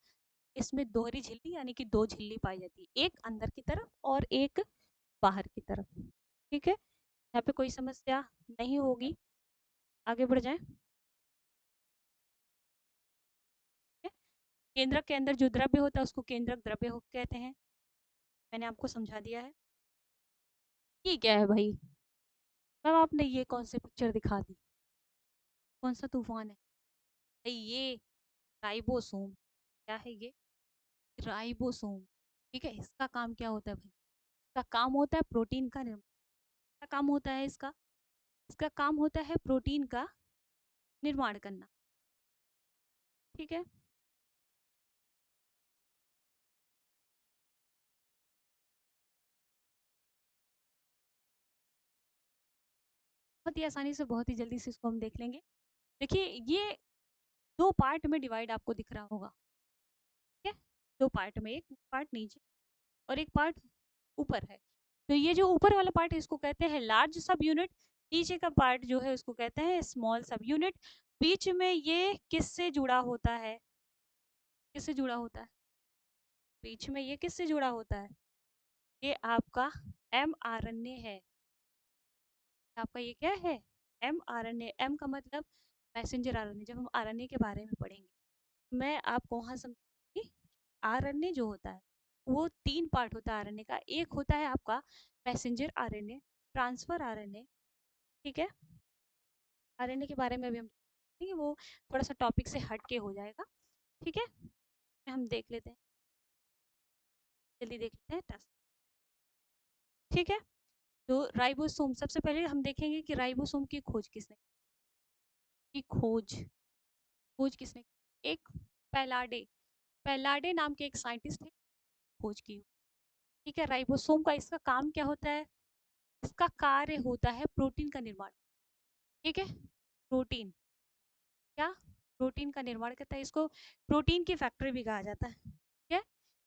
इसमें दोहरी झिल्ली यानी कि दो झिल्ली पाई जाती है, एक अंदर की तरफ और एक बाहर की तरफ, ठीक है। यहाँ पे कोई समस्या नहीं होगी, आगे बढ़ जाएं। केंद्रक के अंदर जो द्रव्य होता है उसको केंद्रक द्रव्य कहते हैं, मैंने आपको समझा दिया है। ये क्या है भाई? मैम आपने ये कौन सी पिक्चर दिखा दी? कौन सा तूफान है भाई? ये राइबोसोम। क्या है ये? राइबोसोम, ठीक है। इसका काम क्या होता है भाई? इसका काम होता है प्रोटीन का निर्माण। क्या काम होता है इसका? इसका काम होता है प्रोटीन का निर्माण करना, ठीक है। बहुत ही आसानी से, बहुत ही जल्दी से इसको हम देख लेंगे। देखिए, ये दो पार्ट में डिवाइड आपको दिख रहा होगा, ठीक है। दो पार्ट में, एक पार्ट नीचे और एक पार्ट ऊपर है। तो ये जो ऊपर वाला पार्ट है इसको कहते हैं लार्ज सब यूनिट, नीचे का पार्ट जो है उसको कहते हैं स्मॉल सब यूनिट। बीच में ये किससे जुड़ा होता है? किससे जुड़ा होता है? बीच में ये किससे जुड़ा होता है? ये आपका mRNA है। आपका ये क्या है? mRNA। m का मतलब मैसेंजर आरएनए। जब हम आरएनए के बारे में पढ़ेंगे, मैं आपको वहां समझाऊंगी। आरएनए जो होता है वो तीन पार्ट होता है आरएनए का। एक होता है आपका मैसेंजर आरएनए, ट्रांसफर आरएनए, ठीक है। आरएनए के बारे में अभी हम देखेंगे, वो थोड़ा सा टॉपिक से हट के हो जाएगा, ठीक है। हम देख लेते हैं, जल्दी देख लेते हैं टेस्ट, ठीक है। तो राइबोसोम, सबसे पहले हम देखेंगे कि राइबोसोम की खोज किसने की? खोज किसने की? एक पैलाडे, पैलाडे नाम के एक साइंटिस्ट थे, खोज की, ठीक है। राइबोसोम का इसका काम क्या होता है? इसका कार्य होता है प्रोटीन का निर्माण, ठीक है। प्रोटीन, क्या? प्रोटीन का निर्माण करता है। इसको प्रोटीन की फैक्ट्री भी कहा जाता है, ठीक है।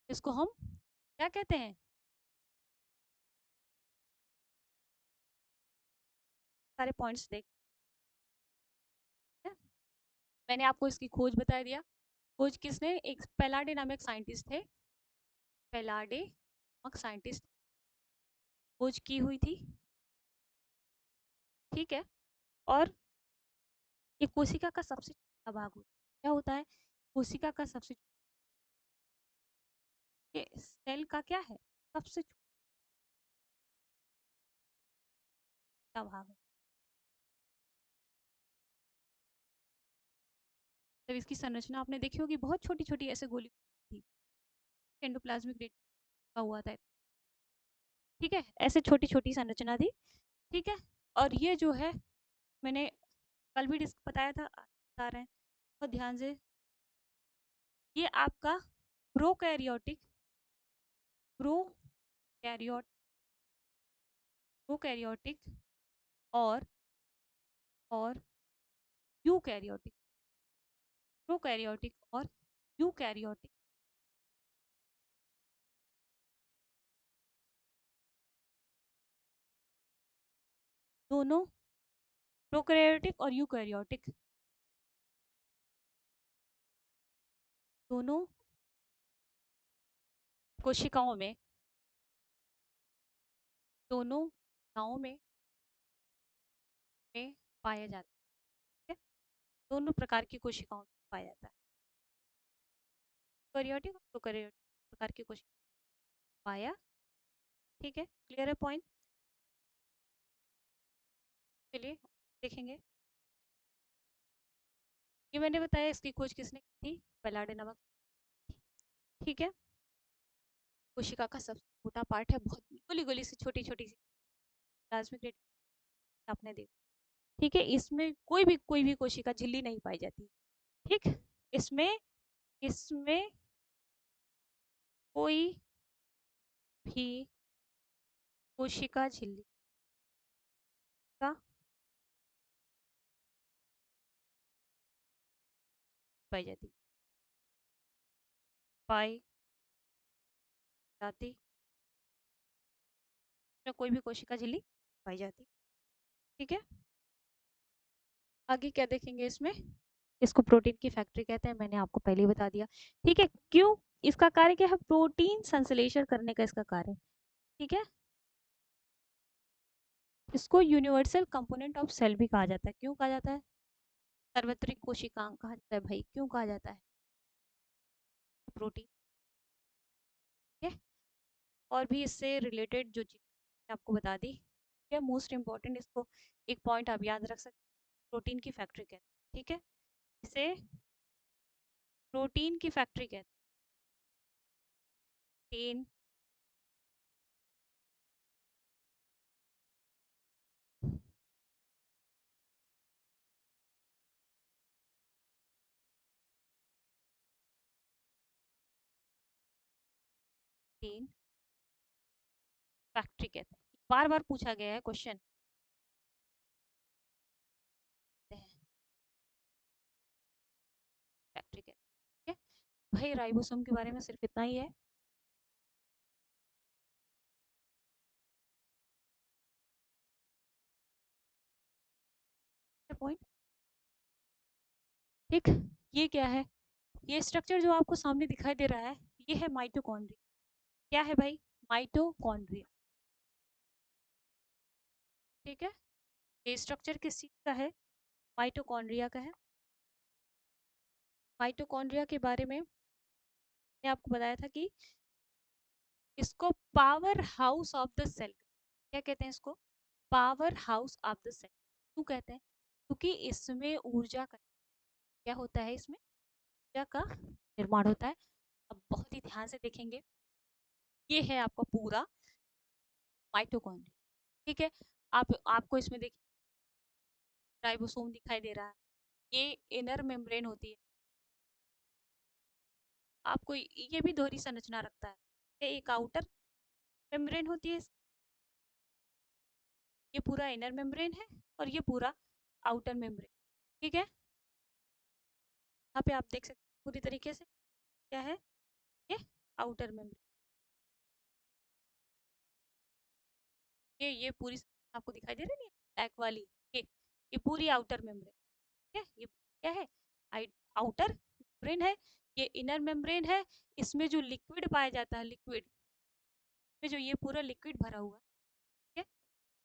इसको हम क्या कहते हैं? सारे पॉइंट्स देख, ठीक है? मैंने आपको इसकी खोज बता दिया। खोज किसने? एक पेलाडे नामक साइंटिस्ट थे, पेलाडे नामक साइंटिस्ट, खोज की हुई थी, ठीक है। और ये कोशिका का सबसे छोटा भाग होता है। क्या होता है? कोशिका का सबसे, ये सेल का क्या है? सबसे छोटा भाग है। जब इसकी संरचना आपने देखी होगी, बहुत छोटी-छोटी ऐसे गोली थी, एंडोप्लाज्मिक रेटिकुलम का हुआ था, ठीक है? ऐसे छोटी-छोटी संरचना थी, ठीक है? और ये जो है मैंने कल भी बताया था, बता रहे हैं बहुत ध्यान से, ये आपका प्रोकैरियोटिक प्रोकैरियोट प्रोकैरियोटिक और और यूकैरियोटिक प्रोकैरियोटिक और यूकैरियोटिक दोनों, प्रोकैरियोटिक और यूकैरियोटिक दोनों कोशिकाओं में दोनों कोशिकाओं में पाया जाता है, दोनों प्रकार की कोशिकाओं में पाया जाता है, यूकैरियोटिक और प्रोकैरियोटिक प्रकार की कोशिकाओं में पाया, ठीक है? क्लियर है पॉइंट? चलिए देखेंगे। ये मैंने बताया, इसकी खोज किसने की थी? पलाडे नामक, ठीक है? कोशिका का सबसे छोटा पार्ट है, बहुत गोली गोली सी छोटी छोटी सी प्लाज्मिक रेटिकुलम आपने देखा, ठीक है? इसमें कोई भी कोशिका झिल्ली नहीं पाई जाती, ठीक? इसमें इसमें कोई भी कोशिका झिल्ली का पाई जाती पाई जाती इसमें कोई भी कोशिका झिल्ली पाई जाती, ठीक है? आगे क्या देखेंगे इसमें? इसको प्रोटीन की फैक्ट्री कहते हैं, मैंने आपको पहले ही बता दिया, ठीक है? क्यों? इसका कार्य क्या है? प्रोटीन संश्लेषण करने का इसका कार्य, ठीक है? इसको यूनिवर्सल कंपोनेंट ऑफ सेल भी कहा जाता है। क्यों कहा जाता है? सार्वत्रिक कोशिकांग कहा जाता है भाई। क्यों कहा जाता है? प्रोटीन, ठीक है? और भी इससे रिलेटेड जो चीज़ आपको बता दी, ठीक है? मोस्ट इंपॉर्टेंट, इसको एक पॉइंट आप याद रख सकते हैं, प्रोटीन की फैक्ट्री कहते हैं, ठीक है? इसे प्रोटीन की फैक्ट्री कहते हैं। प्रोटीन फैक्ट्री कहते हैं, बार बार पूछा गया है क्वेश्चन, फैक्ट्री कहते हैं, ठीक है? भाई राइबोसोम के बारे में सिर्फ इतना ही है, पॉइंट, ठीक? ये क्या है? ये स्ट्रक्चर जो आपको सामने दिखाई दे रहा है, ये है माइटोकॉन्ड्रिया। क्या है भाई? माइटोकॉन्ड्रिया, ठीक है? ये स्ट्रक्चर किस चीज का है? माइटोकॉन्ड्रिया का है। माइटोकॉन्ड्रिया के बारे में मैंने आपको बताया था कि इसको power house of the cell, क्या कहते हैं इसको? Power house of the cell. क्यों कहते हैं? क्योंकि इसमें ऊर्जा का क्या होता है? इसमें ऊर्जा का निर्माण होता है। अब बहुत ही ध्यान से देखेंगे, ये है आपका पूरा माइटोकॉन्ड्रिया, ठीक है? आपको इसमें देखिए राइबोसोम दिखाई दे रहा है, ये इनर मेम्ब्रेन होती है, आपको ये भी दोहरी संरचना रखता है, एक आउटर मेम्ब्रेन होती है, ये पूरा इनर मेम्ब्रेन है और ये पूरा आउटर मेम्ब्रेन, ठीक है? यहाँ पे आप देख सकते हैं पूरी तरीके से क्या है, ये आउटर मेम्ब्रेन, ये पूरी आपको दिखाई दे रही है ब्लैक वाली, ये पूरी आउटर मेम्ब्रेन, ठीक है? ये क्या है? आउटर मेम्ब्रेन है, ये इनर मेम्ब्रेन है। इसमें जो लिक्विड पाया जाता है, लिक्विड में जो ये पूरा लिक्विड भरा हुआ है, ठीक है?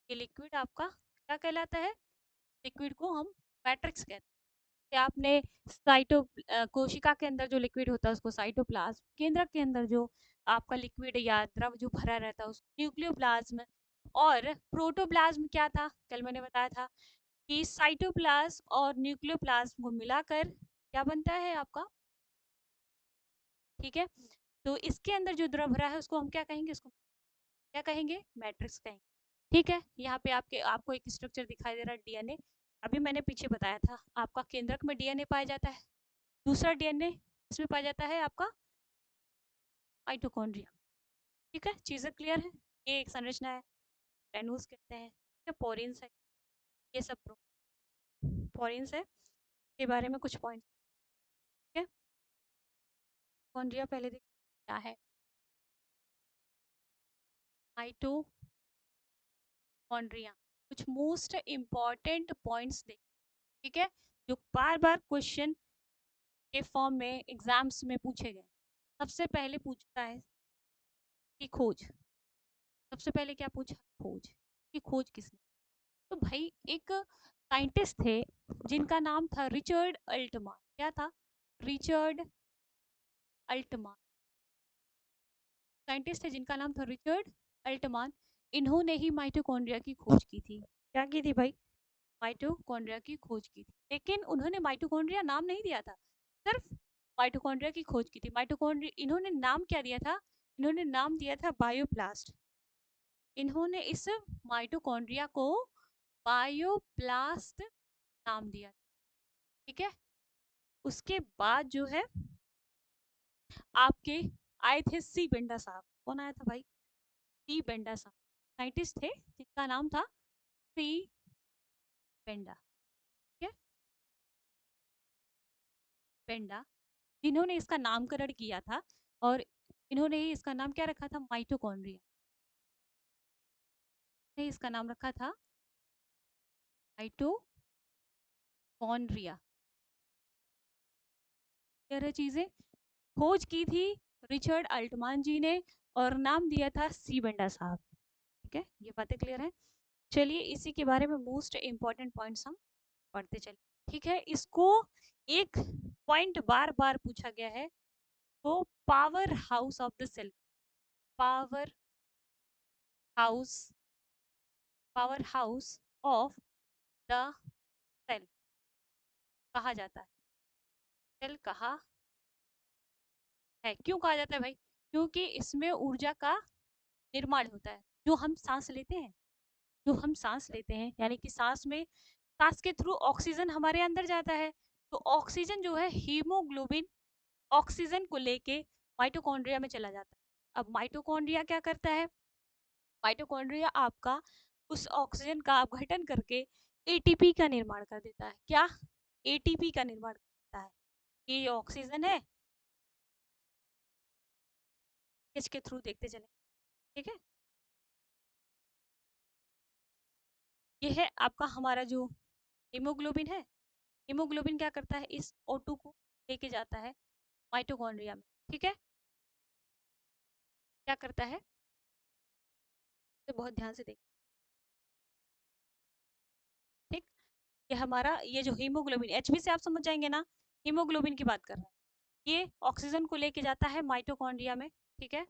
ये लिक्विड आपका क्या कहलाता है? लिक्विड को हम मैट्रिक्स कहते हैं। कि आपने कोशिका के अंदर जो लिक्विड होता है उसको साइटोप्लाज्म, केंद्रक के अंदर जो आपका लिक्विड या द्रव जो भरा रहता है उसको न्यूक्लियोप्लाज्म, और प्रोटोप्लाज्म क्या था? कल मैंने बताया था कि साइटोप्लाज्म और न्यूक्लियोप्लाज्म को मिलाकर क्या बनता है आपका, ठीक है। तो इसके अंदर जो द्रव भरा है उसको हम क्या कहेंगे, उसको क्या कहेंगे, मैट्रिक्स कहेंगे, ठीक है। यहाँ पे आपको एक स्ट्रक्चर दिखाई दे रहा है, डीएनए। अभी मैंने पीछे बताया था, आपका केंद्रक में डीएनए पाया जाता है, दूसरा डीएनए इसमें पाया जाता है आपका माइटोकॉन्ड्रिया, ठीक है। चीजें क्लियर है, ये एक संरचना है, ग्रेन्यूल्स कहते हैं, ये पोरिन्स है, ये सब पोरिन्स है, के बारे में कुछ पॉइंट, ठीक है। कॉन्ड्रिया पहले देख क्या है, माइटोकॉन्ड्रिया, कुछ मोस्ट इंपॉर्टेंट पॉइंट्स देख, ठीक है, जो बार बार क्वेश्चन के फॉर्म में एग्जाम्स में पूछे गए। सबसे पहले पूछता है कि खोज, सबसे पहले क्या पूछा, खोज, कि खोज किसने, तो भाई एक साइंटिस्ट थे जिनका नाम था रिचर्ड अल्टमान, क्या था, रिचर्ड अल्टमान, साइंटिस्ट थे जिनका नाम था रिचर्ड अल्टमान। इन्होंने ही माइटोकॉन्ड्रिया की खोज की थी, क्या की थी भाई, माइटोकॉन्ड्रिया की खोज की थी, लेकिन उन्होंने माइटोकॉन्ड्रिया नाम नहीं दिया था, सिर्फ माइटोकॉन्ड्रिया की खोज की थी। माइटोकॉन्ड्रिया इन्होंने नाम क्या दिया था, इन्होंने नाम दिया था बायोप्लास्ट, इन्होंने इस माइटोकॉन्ड्रिया को बायोप्लास्ट नाम दिया, ठीक है। उसके बाद जो है आपके आए थे सी बेंडा साहब, कौन आया था भाई, सी बेंडा साहब, साइंटिस्ट थे जिनका नाम था सी बेंडा, ठीक है, बेंडा, जिन्होंने इसका नामकरण किया था, और इन्होंने ही इसका नाम क्या रखा था, माइटोकॉन्ड्रिया, ने इसका नाम रखा था माइटोकॉन्ड्रिया, क्या चीजें, खोज की थी रिचर्ड अल्टमान जी ने, और नाम दिया था सी बेंडा साहब, ठीक है, ये बातें क्लियर है। चलिए इसी के बारे में मोस्ट इंपॉर्टेंट पॉइंट्स हम पढ़ते चले, ठीक है। इसको एक पॉइंट बार बार पूछा गया है, वो power house of the cell, power house, power house of the cell कहा जाता है, सेल कहा है, क्यों कहा जाता है भाई, क्योंकि इसमें ऊर्जा का निर्माण होता है, जो हम सांस लेते हैं, जो हम सांस लेते हैं, यानी कि सांस में, सांस के थ्रू ऑक्सीजन हमारे अंदर जाता है, तो ऑक्सीजन जो है हीमोग्लोबिन ऑक्सीजन को लेके माइटोकॉन्ड्रिया में चला जाता है। अब माइटोकॉन्ड्रिया क्या करता है, माइटोकॉन्ड्रिया आपका उस ऑक्सीजन का अपघटन करके एटीपी का निर्माण कर देता है, क्या, एटीपी का निर्माण करता है, ये ऑक्सीजन है, इसके थ्रू देखते चले, ठीक है। ये है आपका हमारा जो हीमोग्लोबिन है, हीमोग्लोबिन क्या करता है, इस O2 को लेके जाता है माइटोकॉन्ड्रिया में, ठीक है, क्या करता है, तो बहुत ध्यान से देख, ठीक, ये हमारा ये जो हीमोग्लोबिन, एचबी से आप समझ जाएंगे ना, हीमोग्लोबिन की बात कर रहे हैं, ये ऑक्सीजन को लेके जाता है माइटोकॉन्ड्रिया में, ठीक है,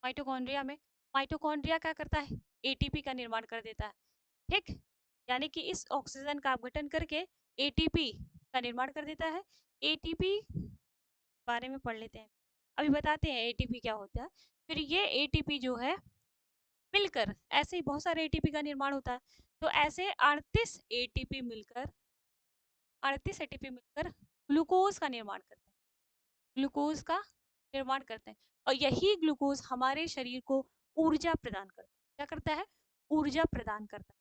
माइटोकॉन्ड्रिया में, माइटोकॉन्ड्रिया क्या करता है, एटीपी का निर्माण कर देता है, ठीक, यानी कि इस ऑक्सीजन का अपघटन करके एटीपी का निर्माण कर देता है। एटीपी बारे में पढ़ लेते हैं, अभी बताते हैं एटीपी क्या होता है। फिर ये एटीपी जो है मिलकर, ऐसे ही बहुत सारे एटीपी का निर्माण होता है, तो ऐसे 38 एटीपी मिलकर ग्लूकोज का निर्माण करते हैं, ग्लूकोज का निर्माण करते हैं, और यही ग्लूकोज हमारे शरीर को ऊर्जा प्रदान करता है, क्या करता है, ऊर्जा प्रदान करता है,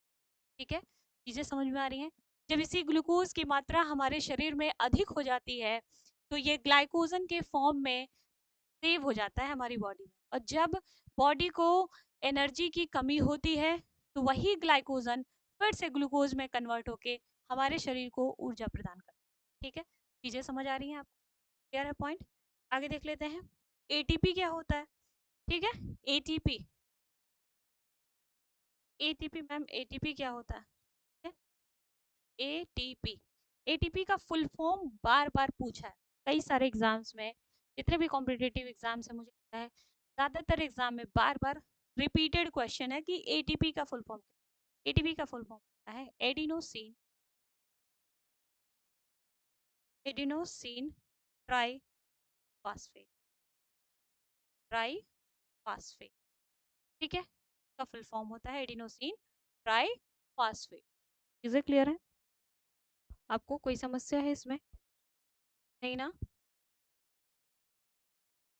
ठीक है, चीजें समझ में आ रही हैं। जब इसी ग्लूकोज की मात्रा हमारे शरीर में अधिक हो जाती है, तो ये ग्लाइकोजन के फॉर्म में सेव हो जाता है हमारी बॉडी में, और जब बॉडी को एनर्जी की कमी होती है, तो वही ग्लाइकोजन फिर से ग्लूकोज में कन्वर्ट होके हमारे शरीर को ऊर्जा प्रदान करता है, ठीक है, चीजें समझ आ रही हैं आपको, क्लियर है पॉइंट, आगे देख लेते हैं। एटीपी क्या होता है, ठीक है, एटीपी, एटीपी मैम, एटीपी क्या होता है, एटीपी, एटीपी का फुल फॉर्म बार बार पूछा है कई सारे एग्जाम्स में, जितने भी कॉम्पिटिटिव एग्जाम्स है, मुझे लगता है ज्यादातर एग्जाम में बार बार रिपीटेड क्वेश्चन है कि एटीपी का फुल फॉर्म, एटीपी का फुल फॉर्म क्या है, adenosine adenosine try phosphate, try phosphate, ठीक है, इसका फुल फॉर्म होता है एडिनोसिन ट्राई फास्फेट। चीज़ें क्लियर है? आपको कोई समस्या है इसमें? नहीं ना?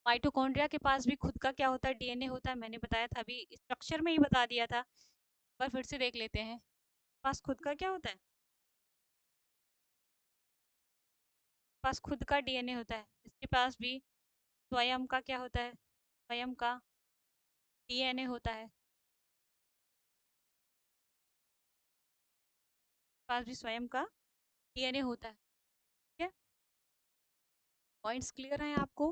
माइटोकॉन्ड्रिया के पास भी खुद का क्या होता है, डीएनए होता है, मैंने बताया था, अभी स्ट्रक्चर में ही बता दिया था, पर फिर से देख लेते हैं। पास खुद का क्या होता है? पास खुद का डीएनए होता है, इसके पास भी स्वयं का क्या होता है, स्वयं का डीएनए होता है, पास भी स्वयं का डीएनए होता है, ठीक है। पॉइंट्स क्लियर हैं आपको?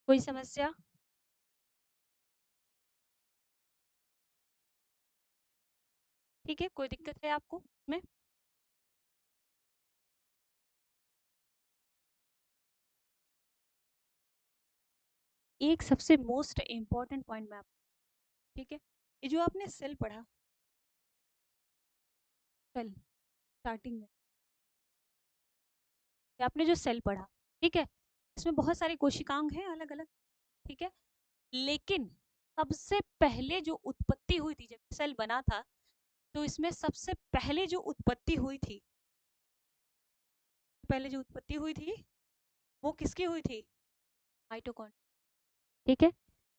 कोई समस्या? ठीक है, कोई दिक्कत है आपको में? एक सबसे मोस्ट इम्पॉर्टेंट पॉइंट मैं आपको, ठीक है, ये जो आपने सेल पढ़ा, सेल स्टार्टिंग में ये आपने जो सेल पढ़ा, ठीक है, इसमें बहुत सारे कोशिकांग हैं अलग अलग, ठीक है, लेकिन सबसे पहले जो उत्पत्ति हुई थी जब सेल बना था, तो इसमें सबसे पहले जो उत्पत्ति हुई थी, पहले जो उत्पत्ति हुई थी वो किसकी हुई थी? माइटोकॉन्ड्रिया, ठीक है।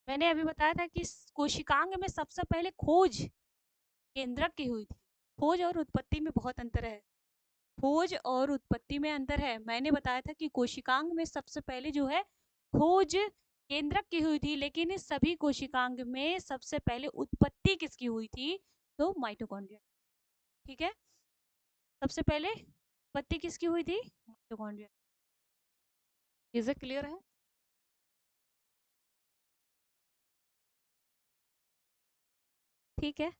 मैंने अभी बताया था कि कोशिकांग में सबसे पहले खोज केंद्रक की हुई थी। खोज और उत्पत्ति में बहुत अंतर है, खोज और उत्पत्ति में अंतर है। मैंने बताया था कि कोशिकांग में सबसे पहले जो है खोज केंद्रक की हुई थी, लेकिन इस सभी कोशिकांग में सबसे पहले उत्पत्ति किसकी हुई थी? तो माइटोकॉन्ड्रिया, ठीक है। सबसे पहले उत्पत्ति किसकी हुई थी? माइटोकॉन्ड्रिया। चीजें क्लियर है? ठीक है,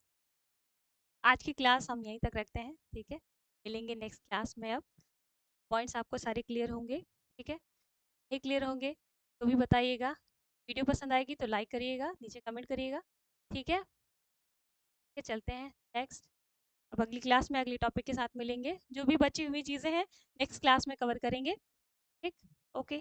आज की क्लास हम यहीं तक रखते हैं, ठीक है। मिलेंगे नेक्स्ट क्लास में। अब पॉइंट्स आपको सारे क्लियर होंगे, ठीक है। नहीं क्लियर होंगे तो भी बताइएगा। वीडियो पसंद आएगी तो लाइक करिएगा, नीचे कमेंट करिएगा, ठीक है। के चलते हैं नेक्स्ट। अब अगली क्लास में अगली टॉपिक के साथ मिलेंगे, जो भी बची हुई चीज़ें हैं नेक्स्ट क्लास में कवर करेंगे, ठीक। ओके।